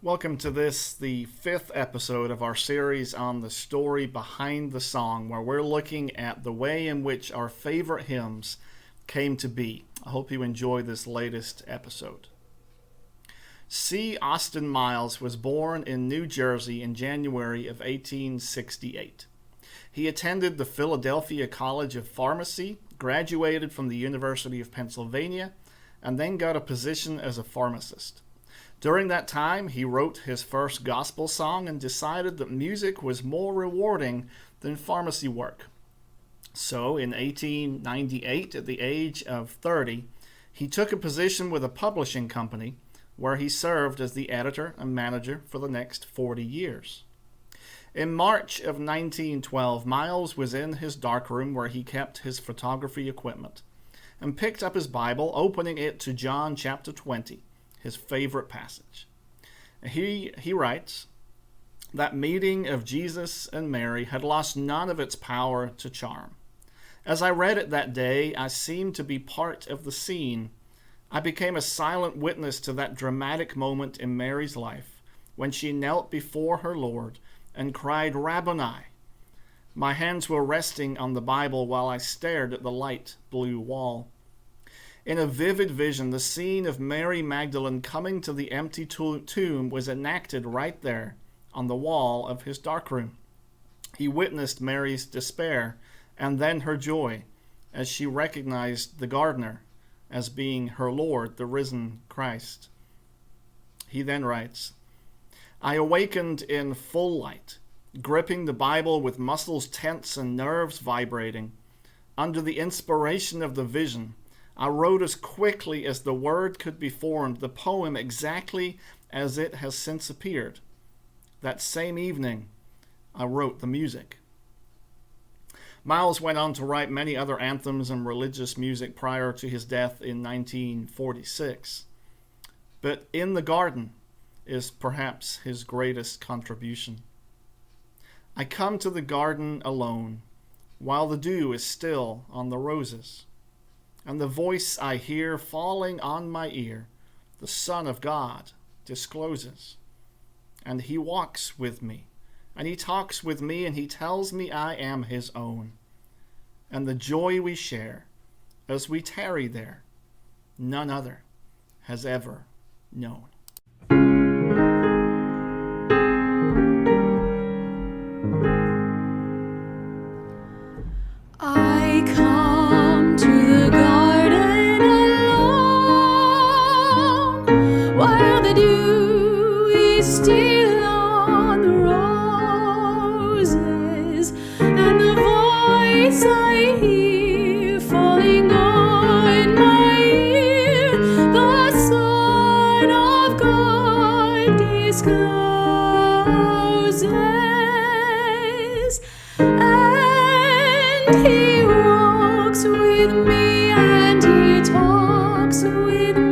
Welcome to the fifth episode of our series on the story behind the song, where we're looking at the way in which our favorite hymns came to be. I hope you enjoy this latest episode. C. Austin Miles was born in New Jersey in January of 1868. He attended the Philadelphia College of Pharmacy, graduated from the University of Pennsylvania, and then got a position as a pharmacist. During that time, he wrote his first gospel song and decided that music was more rewarding than pharmacy work. So, in 1898, at the age of 30, he took a position with a publishing company where he served as the editor and manager for the next 40 years. In March of 1912, Miles was in his darkroom where he kept his photography equipment and picked up his Bible, opening it to John chapter 20. His favorite passage. He writes, "That meeting of Jesus and Mary had lost none of its power to charm. As I read it that day, I seemed to be part of the scene. I became a silent witness to that dramatic moment in Mary's life when she knelt before her Lord and cried, 'Rabboni.' My hands were resting on the Bible while I stared at the light blue wall. In a vivid vision, the scene of Mary Magdalene coming to the empty tomb was enacted right there on the wall of his darkroom. He witnessed Mary's despair and then her joy as she recognized the gardener as being her Lord, the risen Christ." He then writes, "I awakened in full light, gripping the Bible with muscles tense and nerves vibrating. Under the inspiration of the vision, I wrote as quickly as the word could be formed, the poem exactly as it has since appeared. That same evening, I wrote the music." Miles went on to write many other anthems and religious music prior to his death in 1946. But "In the Garden" is perhaps his greatest contribution. "I come to the garden alone, while the dew is still on the roses. And the voice I hear falling on my ear, the Son of God discloses. And he walks with me, and he talks with me, and he tells me I am his own. And the joy we share as we tarry there, none other has ever known." I come to the garden alone, while the dew is still on the roses, and the voice I hear falling on my ear, the Son of God discloses. And he walks with me, and he talks with me.